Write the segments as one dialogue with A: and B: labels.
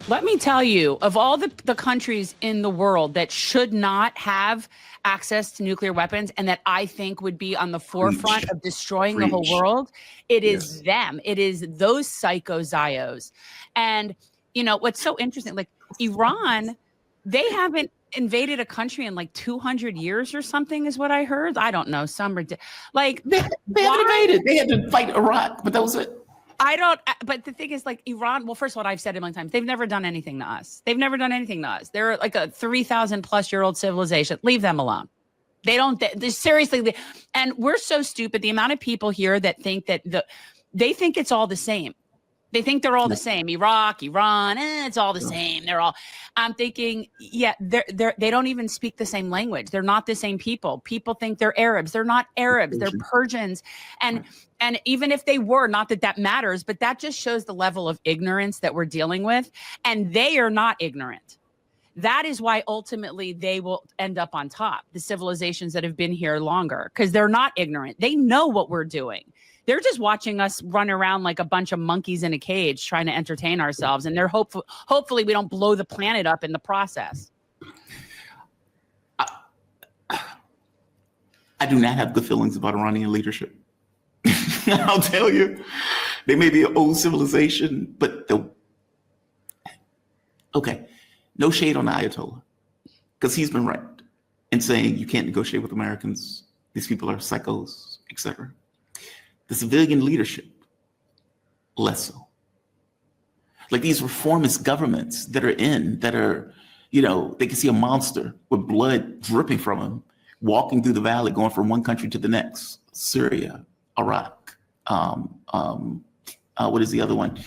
A: Let me tell you, of all the countries in the world that should not have access to nuclear weapons and that I think would be on the forefront of destroying the whole world, it is them. It is those psycho Zios. And, you know, what's so interesting, like Iran, they haven't invaded a country in like 200 years or something is what I heard. I don't know. Like
B: they haven't invaded. They had to fight Iraq, but that was it.
A: But the thing is, like Iran, well, first of all, I've said it many times, they've never done anything to us. They've never done anything to us. They're like a 3,000 plus year old civilization. Leave them alone. They seriously, and we're so stupid. The amount of people here that think that they think it's all the same. They think they're all the same. Iraq, Iran, it's all the same. I'm thinking, yeah, they don't even speak the same language. They're not the same people. People think they're Arabs. They're not Arabs. They're Persians. And even if they were, not that matters, but that just shows the level of ignorance that we're dealing with. And they are not ignorant. That is why ultimately they will end up on top, the civilizations that have been here longer, because they're not ignorant. They know what we're doing. They're just watching us run around like a bunch of monkeys in a cage trying to entertain ourselves. And they're hopefully we don't blow the planet up in the process.
B: I do not have good feelings about Iranian leadership. I'll tell you, they may be an old civilization, but okay, no shade on the Ayatollah, because he's been right in saying you can't negotiate with Americans. These people are psychos, etc. The civilian leadership, less so. Like these reformist governments that are, you know, they can see a monster with blood dripping from him, walking through the valley, going from one country to the next, Syria, Iraq, what is the other one?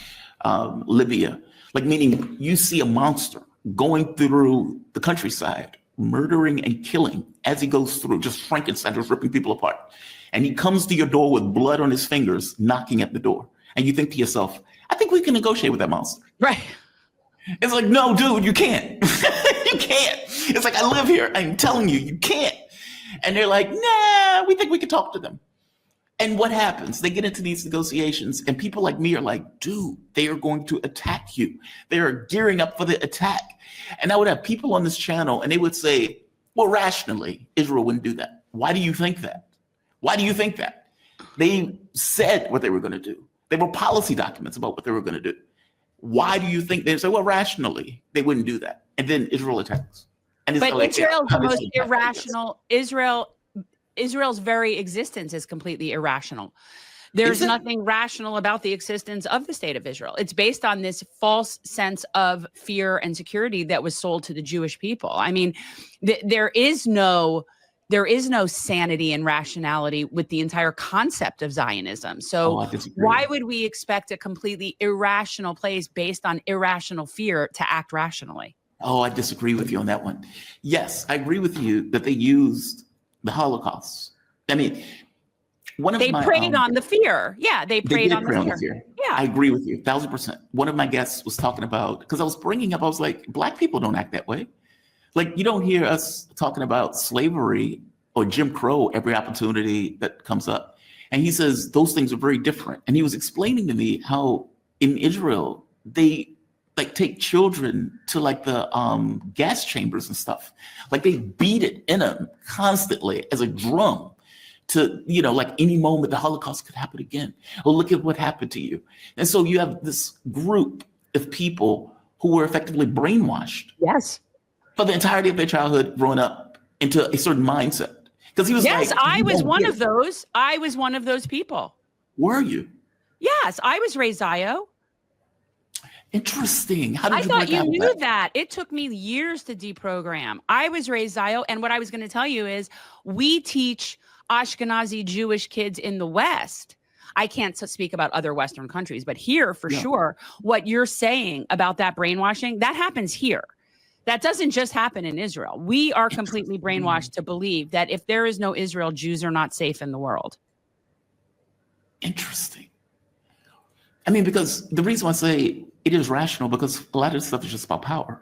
B: Libya. Like meaning you see a monster going through the countryside, murdering and killing as he goes through, just Frankenstein, just ripping people apart. And he comes to your door with blood on his fingers, knocking at the door. And you think to yourself, I think we can negotiate with that monster.
A: Right.
B: It's like, no, dude, you can't. You can't. It's like, I live here. I'm telling you, you can't. And they're like, nah, we think we can talk to them. And what happens? They get into these negotiations and people like me are like, dude, they are going to attack you. They are gearing up for the attack. And I would have people on this channel and they would say, well, rationally, Israel wouldn't do that. Why do you think that? Why do you think that? They said what they were going to do. There were policy documents about what they were going to do. Why do you think they say, well, rationally, they wouldn't do that? And then Israel attacks. And
A: but like, Israel's the most irrational. Israel's very existence is completely irrational. There's nothing rational about the existence of the state of Israel. It's based on this false sense of fear and security that was sold to the Jewish people. I mean, there is no sanity and rationality with the entire concept of Zionism. So why would we expect a completely irrational place based on irrational fear to act rationally?
B: Oh, I disagree with you on that one. Yes, I agree with you that they used the Holocaust. I mean,
A: they preyed on the fear. Yeah, they preyed on the fear. Yeah,
B: I agree with you 1,000%. One of my guests was talking about, because I was like, Black people don't act that way. Like, you don't hear us talking about slavery or Jim Crow every opportunity that comes up. And he says those things are very different. And he was explaining to me how in Israel, they like take children to like the gas chambers and stuff. Like they beat it in them constantly as a drum to, you know, like any moment the Holocaust could happen again. Oh, look at what happened to you. And so you have this group of people who were effectively brainwashed.
A: Yes.
B: For the entirety of their childhood, growing up into a certain mindset. Because he was
A: yes, like, I was one of those. I was one of those people.
B: Were you?
A: Yes, I was raised Zio.
B: Interesting. How did
A: I thought you knew that? It took me years to deprogram. I was raised Zio, and what I was going to tell you is we teach Ashkenazi Jewish kids in the West. I can't speak about other Western countries, but here for sure, what you're saying about that brainwashing, that happens here. That doesn't just happen in Israel. We are completely brainwashed to believe that if there is no Israel, Jews are not safe in the world.
B: Interesting. I mean, because the reason I say it is rational, because a lot of this stuff is just about power.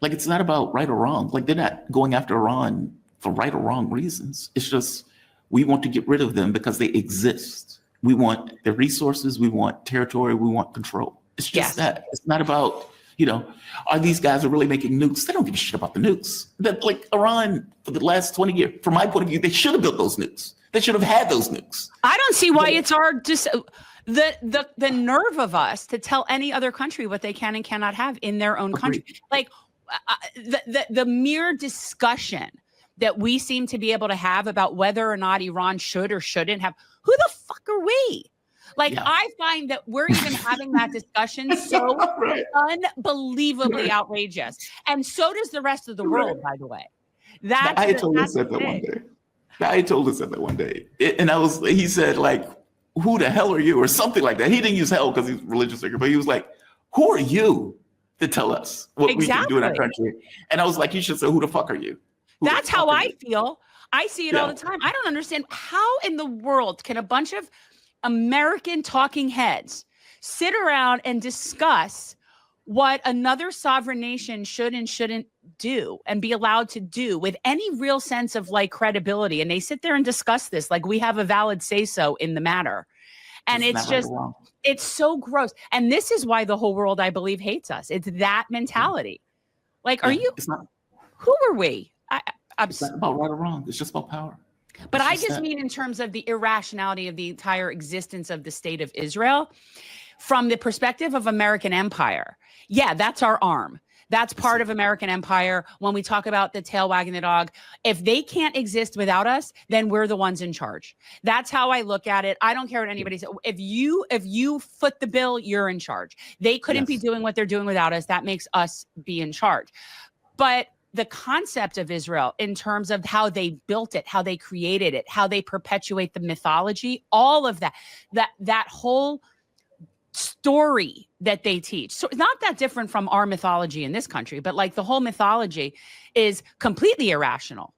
B: Like, it's not about right or wrong. Like, they're not going after Iran for right or wrong reasons. It's just, we want to get rid of them because they exist. We want their resources. We want territory. We want control. It's just that. It's not about, You know, are these guys are really making nukes? They don't give a shit about the nukes. That, like, Iran for the last 20 years, from my point of view, they should have built those nukes. They should have had those nukes.
A: I don't see why it's our just the nerve of us to tell any other country what they can and cannot have in their own country. Like the mere discussion that we seem to be able to have about whether or not Iran should or shouldn't have. Who the fuck are we? Like, I find that we're even having that discussion so unbelievably outrageous. And so does the rest of the world, by the way.
B: The Ayatollah said that one day. The Ayatollah said that one day. He said, like, who the hell are you? Or something like that. He didn't use hell because he's a religious figure, but he was like, who are you to tell us what we can do in our country? And I was like, you should say, who the fuck are you? That's
A: how I feel. I see it all the time. I don't understand how in the world can a bunch of American talking heads sit around and discuss what another sovereign nation should and shouldn't do and be allowed to do with any real sense of like credibility. And they sit there and discuss this like we have a valid say-so in the matter. And it's just, it's so gross. And this is why the whole world, I believe, hates us. It's that mentality. Like, are you, who are we?
B: It's not about right or wrong. It's just about power.
A: But I just mean in terms of the irrationality of the entire existence of the state of Israel from the perspective of American empire. Yeah, that's our arm. That's part of American empire. When we talk about the tail wagging the dog, if they can't exist without us, then we're the ones in charge. That's how I look at it. I don't care what anybody says. If you foot the bill, you're in charge. They couldn't be doing what they're doing without us. That makes us be in charge. But the concept of Israel in terms of how they built it, how they created it, how they perpetuate the mythology, all of that whole story that they teach. So it's not that different from our mythology in this country, but like the whole mythology is completely irrational.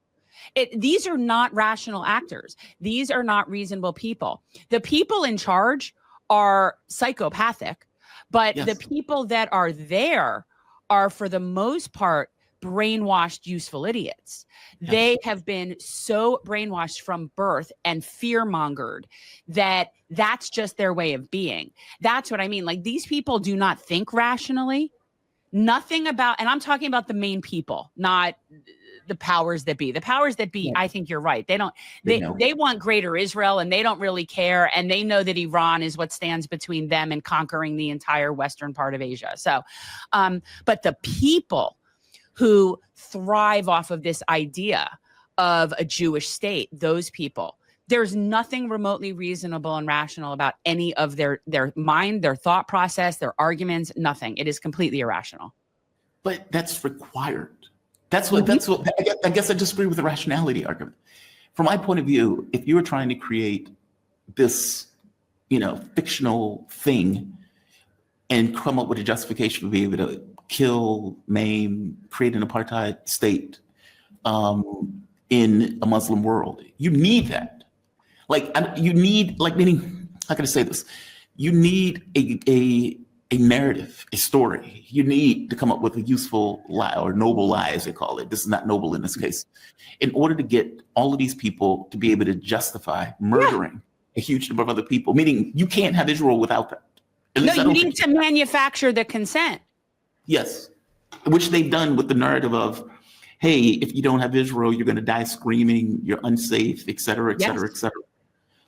A: These are not rational actors. These are not reasonable people. The people in charge are psychopathic, but the people that are there are, for the most part, brainwashed, useful idiots. They have been so brainwashed from birth and fear-mongered that that's just their way of being. That's what I mean. Like, these people do not think rationally. Nothing about, and I'm talking about the main people, not the powers that be. The powers that be, I think you're right. They want greater Israel, and they don't really care. And they know that Iran is what stands between them and conquering the entire western part of Asia. So, but the people who thrive off of this idea of a Jewish state, those people, there's nothing remotely reasonable and rational about any of their mind, their thought process, their arguments, nothing. It is completely irrational.
B: But that's required. That's what I guess I disagree with the rationality argument. From my point of view, if you were trying to create this, fictional thing and come up with a justification to be able to kill, maim, create an apartheid state in a Muslim world, you need that. Meaning, how can I say this? You need a narrative, a story. You need to come up with a useful lie, or noble lie, as they call it. This is not noble in this case. In order to get all of these people to be able to justify murdering a huge number of other people, meaning you can't have Israel without that.
A: No, you need to manufacture the consent.
B: Yes, which they've done with the narrative of, hey, if you don't have Israel, you're going to die screaming, you're unsafe, et cetera, et cetera, et cetera.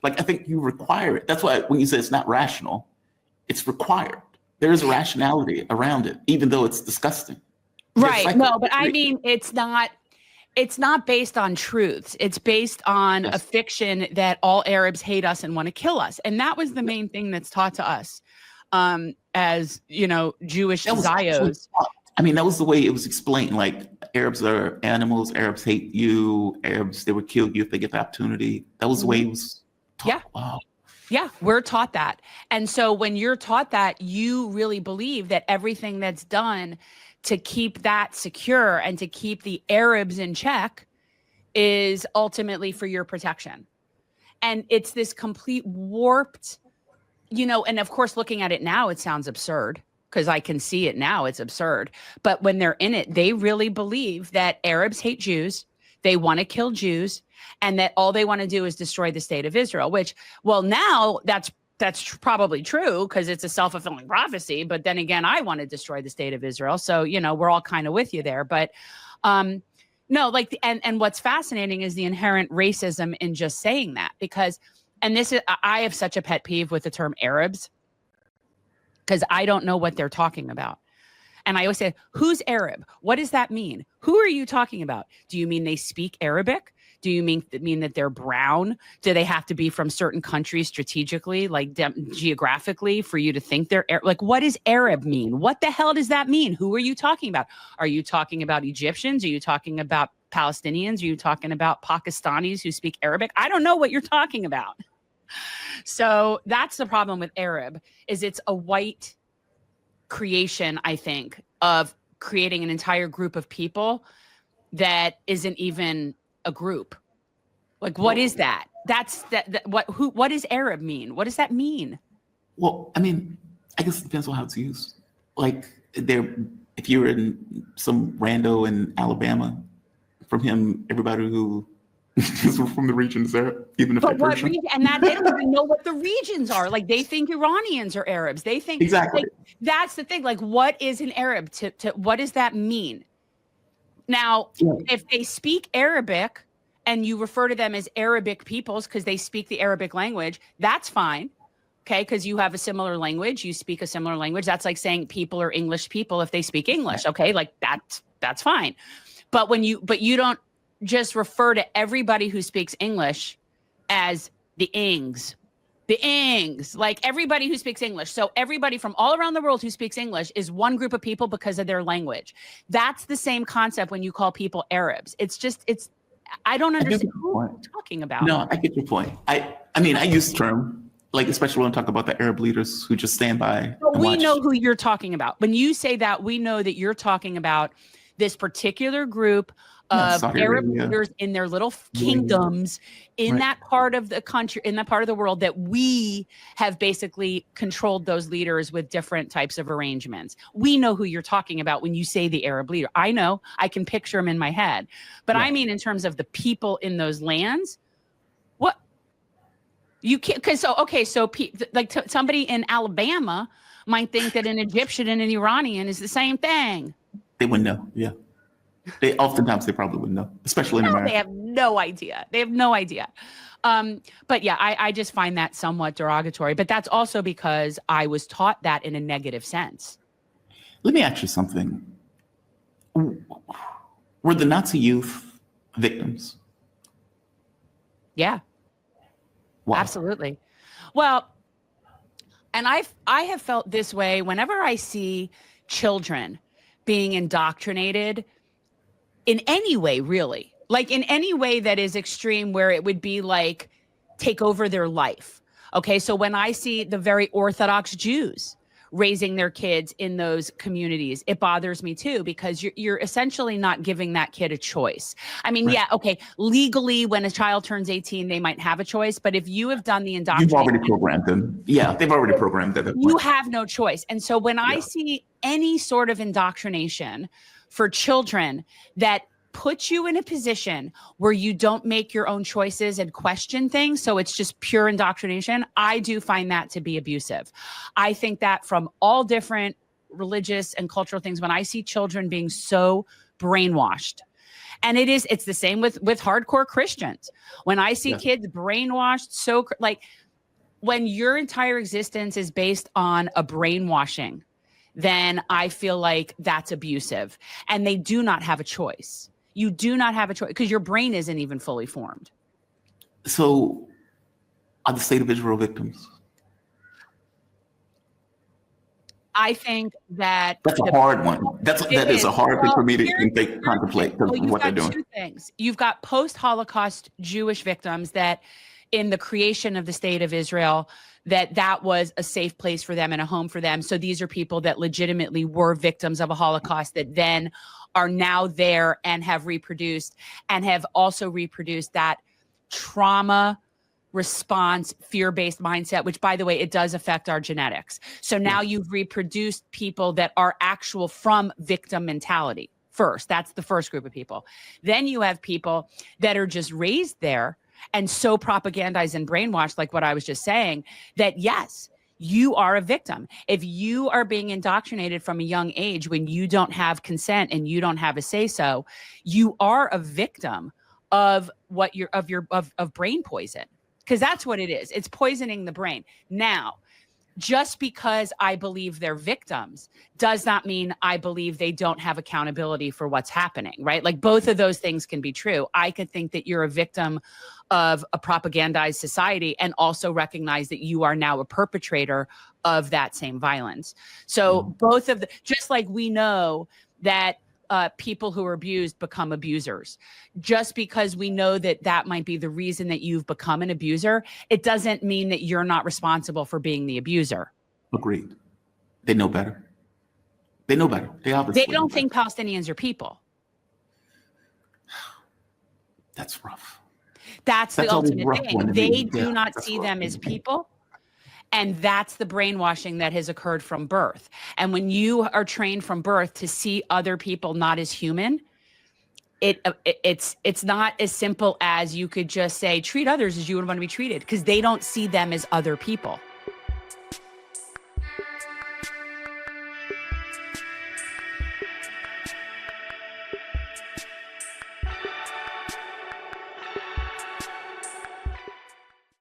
B: Like, I think you require it. That's why when you say it's not rational, it's required. There is a rationality around it, even though it's disgusting.
A: Right. No, but I mean, it's not based on truths. It's based on a fiction that all Arabs hate us and want to kill us. And that was the main thing that's taught to us as, Jewish Zios.
B: I mean, that was the way it was explained. Like, Arabs are animals. Arabs hate you. Arabs, they would kill you if they get the opportunity. That was the way it was taught.
A: Yeah.
B: Wow.
A: Yeah, we're taught that. And so when you're taught that, you really believe that everything that's done to keep that secure and to keep the Arabs in check is ultimately for your protection. And it's this complete warped, and of course, looking at it now, it sounds absurd because I can see it now. It's absurd. But when they're in it, they really believe that Arabs hate Jews. They want to kill Jews, and that all they want to do is destroy the state of Israel, which, well, now that's probably true because it's a self-fulfilling prophecy. But then again, I want to destroy the state of Israel. So, we're all kind of with you there. But no, like, and what's fascinating is the inherent racism in just saying that, because, and this is, I have such a pet peeve with the term Arabs because I don't know what they're talking about. And I always say, who's Arab? What does that mean? Who are you talking about? Do you mean they speak Arabic? Do you mean that they're brown? Do they have to be from certain countries strategically, like geographically, for you to think they're like, what does Arab mean? What the hell does that mean? Who are you talking about? Are you talking about Egyptians? Are you talking about Palestinians? Are you talking about Pakistanis who speak Arabic? I don't know what you're talking about. So that's the problem with Arab, is it's a white creation, I think, of creating an entire group of people that isn't even a group. Like, what is that? What does Arab mean? What does that mean?
B: Well, I mean, I guess it depends on how it's used. Like, if you're in some rando in Alabama, from him, everybody who is from the region is Arab, even if they're Persian.
A: And that they don't even know what the regions are. Like, they think Iranians are Arabs. They think
B: exactly.
A: Like, that's the thing. Like, what is an Arab? To what does that mean? Now, if they speak Arabic and you refer to them as Arabic peoples because they speak the Arabic language, that's fine. Okay, because you have a similar language, you speak a similar language. That's like saying people are English people if they speak English. Okay, like that's fine. But you don't just refer to everybody who speaks English as the Ings. The Ings, like everybody who speaks English. So everybody from all around the world who speaks English is one group of people because of their language. That's the same concept when you call people Arabs. I don't understand who you're talking about.
B: No, I get your point. I mean, I use the term, like, especially when I talk about the Arab leaders who just stand by.
A: We know who you're talking about. When you say that, we know that you're talking about this particular group of Arab leaders in their little kingdoms in that part of the country, in that part of the world, that we have basically controlled those leaders with different types of arrangements. We know who you're talking about when you say the Arab leader. I know, I can picture them in my head, but I mean, in terms of the people in those lands, what you can't, because somebody in Alabama might think that an Egyptian and an Iranian is the same thing.
B: They wouldn't know. Yeah. They probably wouldn't know, especially in America.
A: They have no idea. But yeah, I just find that somewhat derogatory. But that's also because I was taught that in a negative sense.
B: Let me ask you something. Were the Nazi youth victims?
A: Yeah. Wow. Absolutely. Well, and I have felt this way whenever I see children being indoctrinated in any way, really, like in any way that is extreme, where it would be like take over their life. Okay, so when I see the very Orthodox Jews raising their kids in those communities, it bothers me too, because you're essentially not giving that kid a choice. I mean, yeah, okay, legally, when a child turns 18, they might have a choice, but if you have done the indoctrination,
B: you've already programmed them. Yeah, they've already programmed them.
A: You have no choice. And so when I see any sort of indoctrination for children that puts you in a position where you don't make your own choices and question things, so it's just pure indoctrination, I do find that to be abusive. I think that from all different religious and cultural things, when I see children being so brainwashed, and it's the same with hardcore Christians. When I see kids brainwashed, so like when your entire existence is based on a brainwashing, then I feel like that's abusive. And they do not have a choice. You do not have a choice because your brain isn't even fully formed.
B: So are the state of Israel victims?
A: I think that's
B: a hard one. That is a hard thing for me to contemplate because of what they're doing.
A: Two things. You've got post-Holocaust Jewish victims that in the creation of the state of Israel, that was a safe place for them and a home for them. So these are people that legitimately were victims of a Holocaust that then are now there and have reproduced and have also reproduced that trauma response, fear-based mindset, which, by the way, it does affect our genetics. So now you've reproduced people that are actual from victim mentality first. That's the first group of people. Then you have people that are just raised there and so propagandized and brainwashed, like what I was just saying, that yes, you are a victim. If you are being indoctrinated from a young age when you don't have consent and you don't have a say-so, you are a victim of what of brain poison, because that's what it is. It's poisoning the brain. Now, just because I believe they're victims does not mean I believe they don't have accountability for what's happening, right? Like both of those things can be true. I could think that you're a victim of a propagandized society and also recognize that you are now a perpetrator of that same violence. So both of the, just like we know that people who are abused become abusers. Just because we know that that might be the reason that you've become an abuser, it doesn't mean that you're not responsible for being the abuser.
B: Agreed. They know better. They know better. They obviously
A: They don't think Palestinians are people.
B: That's rough.
A: That's the ultimate thing. They do not see them as
B: people.
A: people. And that's the brainwashing that has occurred from birth. And when you are trained from birth to see other people not as human, it's not as simple as you could just say, treat others as you would want to be treated, because they don't see them as other people.